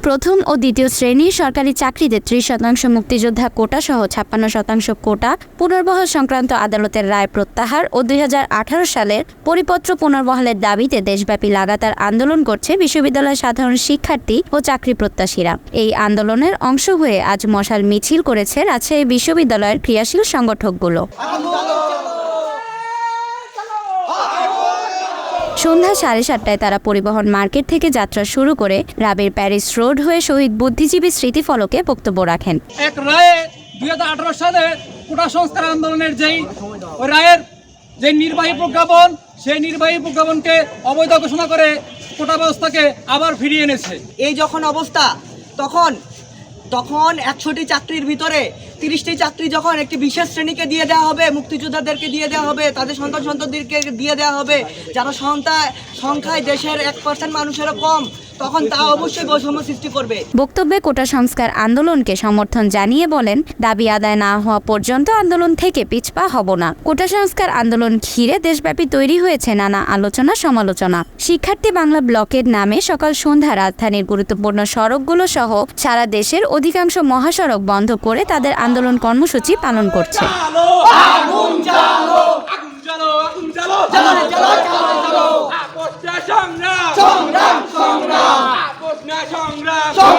প্রথম ও দ্বিতীয় শ্রেণীর সরকারি চাকরিতে ৩০% মুক্তিযোদ্ধা কোটা সহ ৫৬% কোটা পুনর্বহাল সংক্রান্ত আদালতের রায় প্রত্যাহার ও ২০১৮ সালের পরিপত্র পুনর্বহালের দাবিতে দেশব্যাপী লাগাতার আন্দোলন করছে বিশ্ববিদ্যালয়ের সাধারণ শিক্ষার্থী ও চাকরি প্রত্যাশীরা। এই আন্দোলনের অংশ হয়ে আজ মশাল মিছিল করেছে রাজশাহী বিশ্ববিদ্যালয়ের ক্রিয়াশীল সংগঠকগুলো। সন্ধ্যা ৭:৩০টায় তারা পরিবহন মার্কেট থেকে যাত্রা শুরু করে রাবের প্যারিস রোড হয়ে শহীদ বুদ্ধিজীবী স্মৃতিফলকে বক্তব্য রাখেন। এক রায়ে ২০১৮ সালে কোটা সংস্কার আন্দোলনের ওই রায়ের যে নির্বাহী প্রজ্ঞাপন, সেই নির্বাহী প্রজ্ঞাপনকে অবৈধ ঘোষণা করে কোটা ব্যবস্থাকে আবার ফিরিয়ে এনেছে। এই যখন অবস্থা তখন ১০০টি চাকরির ভিতরে ৩০টি চাকরি যখন একটি বিশেষ শ্রেণীকে দিয়ে দেওয়া হবে, মুক্তিযোদ্ধাদেরকে দিয়ে দেওয়া হবে, তাদের সন্তানদেরকে দিয়ে দেওয়া হবে, যারা সংখ্যায় দেশের 1% মানুষেরও কম, তখন তা অবশ্যই বৈষম্য সৃষ্টি করবে। বক্তব্যে কোটা সংস্কার আন্দোলনকে সমর্থন জানিয়ে বলেন, দাবি আদায় না হওয়া পর্যন্ত আন্দোলন থেকে পিছপা হব না। কোটা সংস্কার আন্দোলন ঘিরে দেশব্যাপী তৈরি হয়েছে নানা আলোচনা সমালোচনা। শিক্ষার্থী বাংলা ব্লকের নামে সকাল সন্ধ্যা রাজধানীর গুরুত্বপূর্ণ সড়কগুলো সহ সারা দেশের অধিকাংশ মহাসড়ক বন্ধ করে তাদের আন্দোলন কর্মসূচি পালন করছে। সংগ্রাম